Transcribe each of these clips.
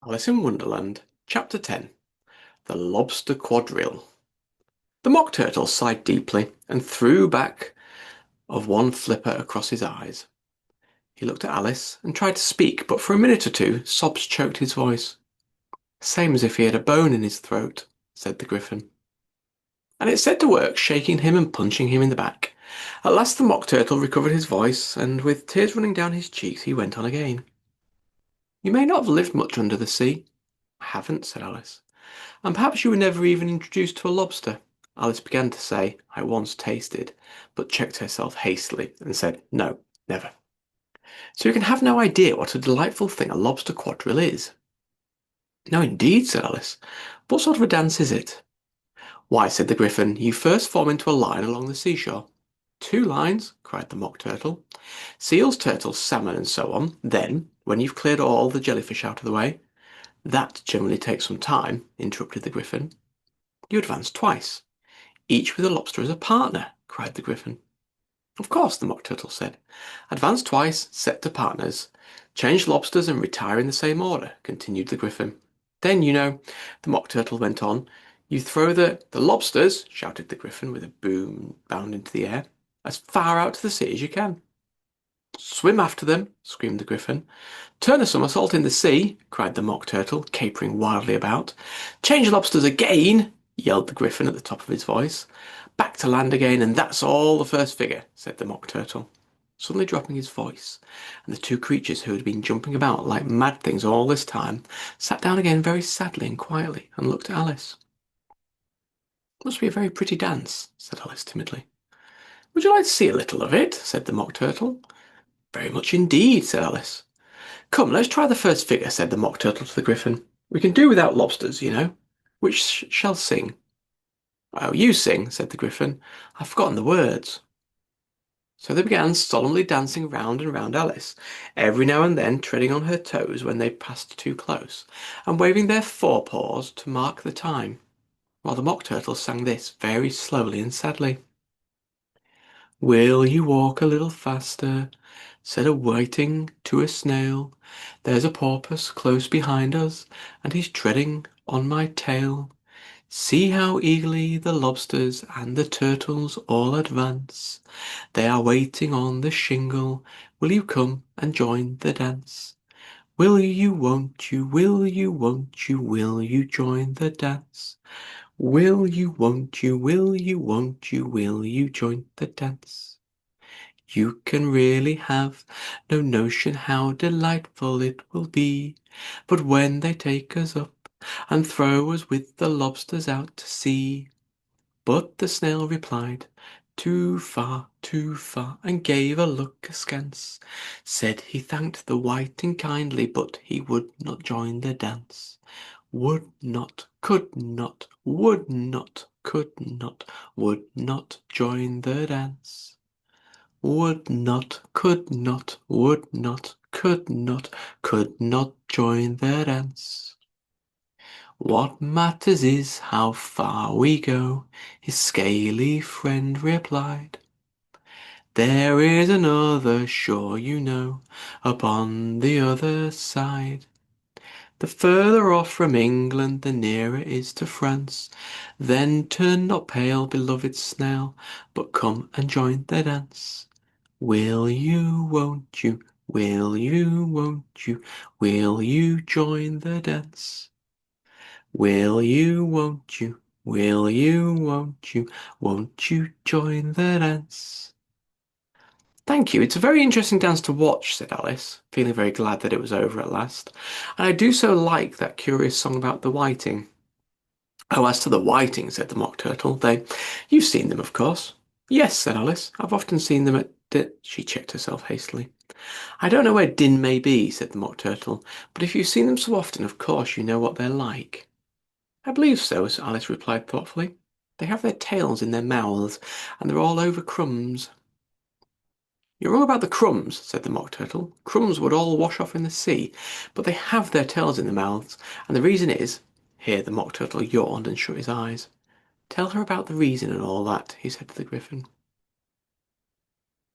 Alice in Wonderland, Chapter 10. The Lobster Quadrille. The Mock Turtle sighed deeply and threw back of one flipper across his eyes. He looked at Alice and tried to speak, but for a minute or two sobs choked his voice. Same as if he had a bone in his throat, said the Gryphon. And it set to work shaking him and punching him in the back. At last the Mock Turtle recovered his voice, and with tears running down his cheeks he went on again. You may not have lived much under the sea. I haven't, said Alice. And perhaps you were never even introduced to a lobster. Alice began to say, I once tasted, but checked herself hastily and said, no, never. So you can have no idea what a delightful thing a lobster quadrille is. No, indeed, said Alice. What sort of a dance is it? Why, said the Gryphon, you first form into a line along the seashore. 2 lines, cried the Mock Turtle. Seals, turtles, salmon, and so on. Then, when you've cleared all the jellyfish out of the way. That generally takes some time, interrupted the Gryphon. You advance twice, each with a lobster as a partner, cried the Gryphon. Of course, the Mock Turtle said. Advance twice, set to partners. Change lobsters and retire in the same order, continued the Gryphon. Then, you know, the Mock Turtle went on, you throw the lobsters, shouted the Gryphon with a boom bound into the air, as far out to the sea as you can. Swim after them, screamed the Gryphon. Turn a somersault in the sea, cried the Mock Turtle, capering wildly about. Change lobsters again, yelled the Gryphon at the top of his voice. Back to land again, and that's all the first figure, said the Mock Turtle, suddenly dropping his voice, and the 2 creatures who had been jumping about like mad things all this time sat down again very sadly and quietly and looked at Alice. It must be a very pretty dance, said Alice timidly. Would you like to see a little of it? Said the Mock Turtle. Very much indeed, said Alice. Come, let's try the first figure, said the Mock Turtle to the Gryphon. We can do without lobsters, you know. Which shall sing? Oh, you sing, said the Gryphon. I've forgotten the words. So they began solemnly dancing round and round Alice, every now and then treading on her toes when they passed too close, and waving their forepaws to mark the time, while the Mock Turtle sang this very slowly and sadly. Will you walk a little faster? Said a whiting to a snail. There's a porpoise close behind us, and he's treading on my tail. See how eagerly the lobsters and the turtles all advance. They are waiting on the shingle. Will you come and join the dance? Will you, won't you, will you, won't you, will you join the dance? Will you, won't you, will you, won't you, will you join the dance? You can really have no notion how delightful it will be, but when they take us up and throw us with the lobsters out to sea. But the snail replied, too far, and gave a look askance. Said he thanked the whiting kindly, but he would not join the dance. Would not, could not, would not, could not, would not join the dance. Would not, could not, would not, could not join the dance. What matters is how far we go, his scaly friend replied. There is another shore, you know, upon the other side. The further off from England, the nearer is to France. Then turn not pale, beloved snail, but come and join the dance. Will you, won't you, will you, won't you, will you join the dance? Will you, won't you, will you, won't you join the dance? Thank you. It's a very interesting dance to watch, said Alice, feeling very glad that it was over at last. And I do so like that curious song about the whiting. Oh, as to the whiting, said the Mock Turtle, you've seen them, of course. Yes, said Alice. I've often seen them at She checked herself hastily. I don't know where Din may be, said the Mock Turtle, but if you've seen them so often, of course you know what they're like. I believe so, as Alice replied thoughtfully. They have their tails in their mouths, and they're all over crumbs. You're wrong about the crumbs, said the Mock Turtle. Crumbs would all wash off in the sea, but they have their tails in their mouths, and the reason is— Here the Mock Turtle yawned and shut his eyes. Tell her about the reason and all that, he said to the Gryphon.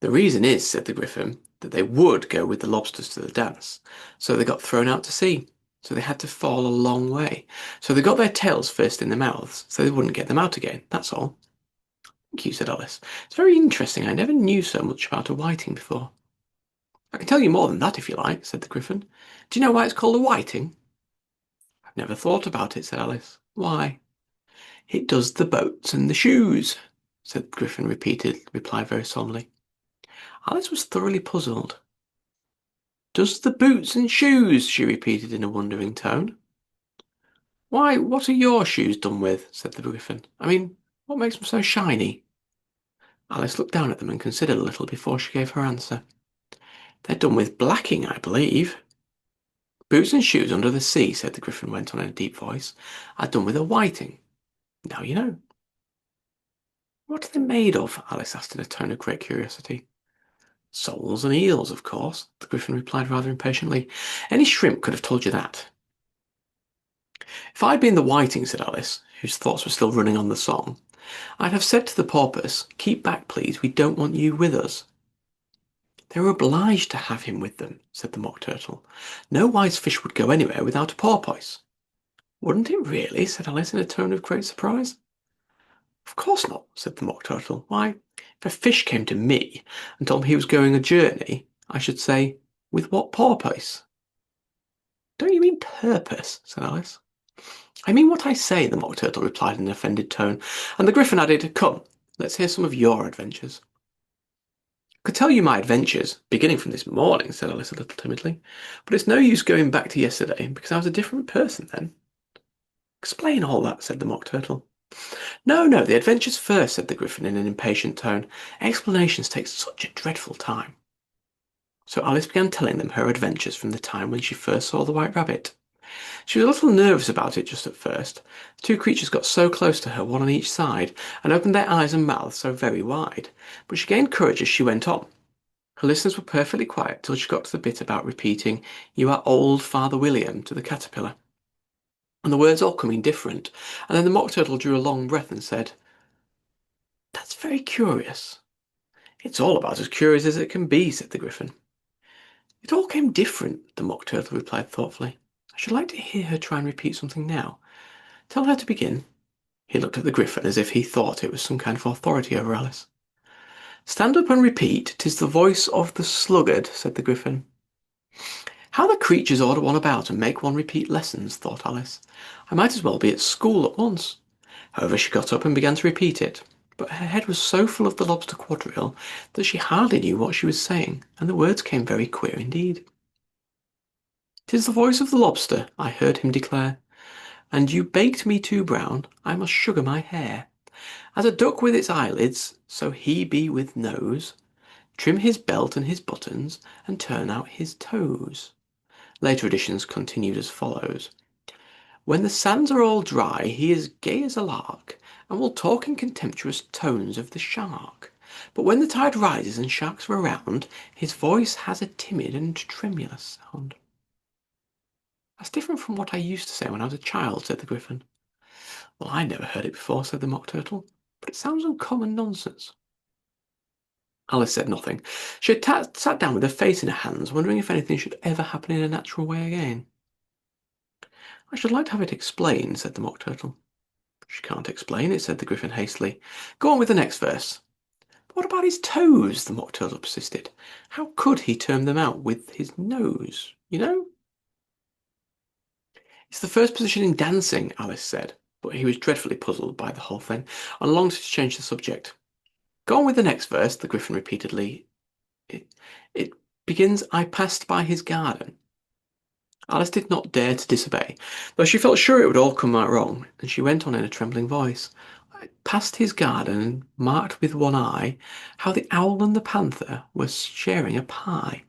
The reason is, said the Gryphon, that they would go with the lobsters to the dance, so they got thrown out to sea. so they had to fall a long way. So they got their tails first in their mouths, so they wouldn't get them out again. That's all. Thank you, said Alice. It's very interesting. I never knew so much about a whiting before. I can tell you more than that if you like, said the Gryphon. Do you know why it's called a whiting? I've never thought about it, said Alice. Why? It does the boats and the shoes, said the Gryphon, replied very solemnly. Alice was thoroughly puzzled. Does the boots and shoes, she repeated in a wondering tone. Why, what are your shoes done with? Said the Gryphon. I mean, what makes them so shiny? Alice looked down at them and considered a little before she gave her answer. They're done with blacking, I believe. Boots and shoes under the sea, said the Gryphon, went on in a deep voice, are done with a whiting. Now you know. What are they made of? Alice asked in a tone of great curiosity. Soles and eels, of course, the Gryphon replied rather impatiently. Any shrimp could have told you that. If I'd been the whiting, said Alice, whose thoughts were still running on the song, I'd have said to the porpoise, keep back, please, we don't want you with us. They were obliged to have him with them, said the Mock Turtle. No wise fish would go anywhere without a porpoise. Wouldn't it really? Said Alice in a tone of great surprise. Of course not, said the Mock Turtle. Why, if a fish came to me and told me he was going a journey, I should say, with what porpoise? Don't you mean purpose? Said Alice. I mean what I say, the Mock Turtle replied in an offended tone, and the Gryphon added, Come, let's hear some of your adventures. I could tell you my adventures, beginning from this morning, said Alice a little timidly, but it's no use going back to yesterday, because I was a different person then. Explain all that, said the Mock Turtle. No, no, the adventures first, said the Gryphon in an impatient tone. Explanations take such a dreadful time. So Alice began telling them her adventures from the time when she first saw the White Rabbit. She was a little nervous about it just at first. The two creatures got so close to her, one on each side, and opened their eyes and mouths so very wide. But she gained courage as she went on. Her listeners were perfectly quiet till she got to the bit about repeating, You are old Father William, to the caterpillar. And the words all coming different, and then the Mock Turtle drew a long breath and said, That's very curious. It's all about as curious as it can be, said the Gryphon. It all came different, the Mock Turtle replied thoughtfully. I should like to hear her try and repeat something now. Tell her to begin. He looked at the Gryphon as if he thought it was some kind of authority over Alice. Stand up and repeat, 'tis the voice of the sluggard, said the Gryphon. How the creatures order one about and make one repeat lessons, thought Alice. I might as well be at school at once. However, she got up and began to repeat it, but her head was so full of the Lobster Quadrille that she hardly knew what she was saying, and the words came very queer indeed. "'Tis the voice of the lobster," I heard him declare, "and you baked me too brown, I must sugar my hair. As a duck with its eyelids, so he be with nose, trim his belt and his buttons, and turn out his toes." Later editions continued as follows. When the sands are all dry, he is gay as a lark, and will talk in contemptuous tones of the shark. But when the tide rises and sharks are around, his voice has a timid and tremulous sound. That's different from what I used to say when I was a child, said the Gryphon. Well, I never heard it before, said the Mock Turtle, but it sounds uncommon nonsense. Alice said nothing. She had sat down with her face in her hands, wondering if anything should ever happen in a natural way again. I should like to have it explained, said the Mock Turtle. She can't explain it, said the Gryphon hastily. Go on with the next verse. But what about his toes? The Mock Turtle persisted. How could he turn them out with his nose, you know? It's the first position in dancing, Alice said, but he was dreadfully puzzled by the whole thing, and longed to change the subject. Go on with the next verse, the Gryphon repeatedly. It begins, I passed by his garden. Alice did not dare to disobey, though she felt sure it would all come out wrong, and she went on in a trembling voice. I passed his garden and marked with one eye how the owl and the panther were sharing a pie.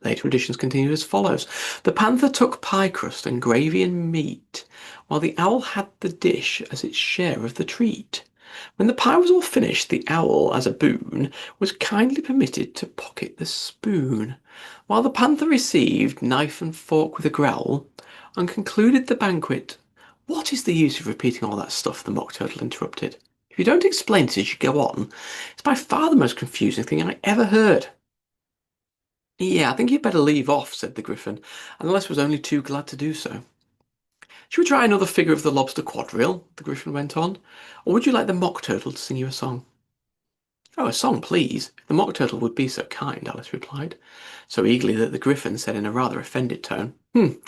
Later editions continued as follows. The panther took pie crust and gravy and meat, while the owl had the dish as its share of the treat. When the pie was all finished, the owl, as a boon, was kindly permitted to pocket the spoon, while the panther received knife and fork with a growl, and concluded the banquet. What is the use of repeating all that stuff? The Mock Turtle interrupted. If you don't explain it as you go on, it's by far the most confusing thing I ever heard. Yeah, I think you'd better leave off, said the Gryphon, and Alice was only too glad to do so. Should we try another figure of the Lobster Quadrille? The Gryphon went on. Or would you like the Mock Turtle to sing you a song? Oh, a song, please. If the Mock Turtle would be so kind, Alice replied, so eagerly that the Gryphon said in a rather offended tone, no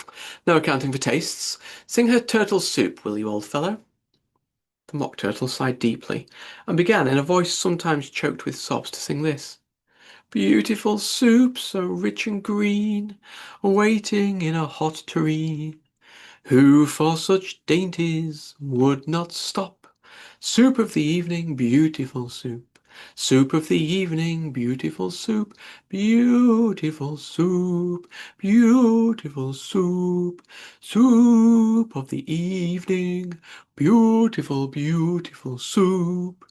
accounting for tastes. Sing her turtle soup, will you, old fellow? The Mock Turtle sighed deeply, and began in a voice sometimes choked with sobs to sing this. Beautiful soup, so rich and green, waiting in a hot tureen. Who for such dainties would not stop? Soup of the evening, beautiful soup. Soup of the evening, beautiful soup. Beautiful soup, beautiful soup. Soup of the evening, beautiful, beautiful soup.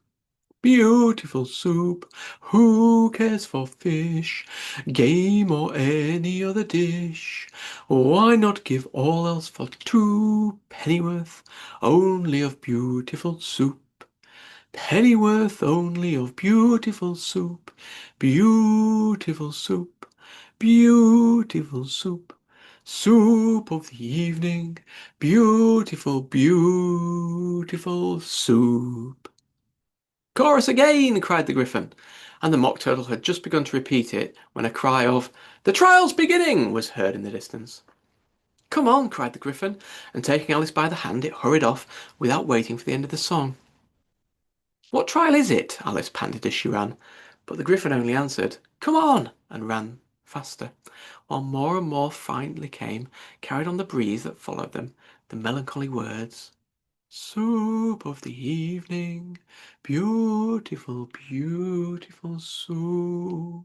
Beautiful soup, who cares for fish, game or any other dish? Why not give all else for two pennyworth only of beautiful soup? Pennyworth only of beautiful soup, beautiful soup, beautiful soup. Soup of the evening, beautiful, beautiful soup. Chorus again! Cried the Gryphon, and the Mock Turtle had just begun to repeat it when a cry of "The trial's beginning!" was heard in the distance. Come on! Cried the Gryphon, and taking Alice by the hand, it hurried off without waiting for the end of the song. What trial is it? Alice panted as she ran, but the Gryphon only answered, Come on! And ran faster, while more and more faintly came, carried on the breeze that followed them, the melancholy words. Soup of the evening, beautiful, beautiful soup.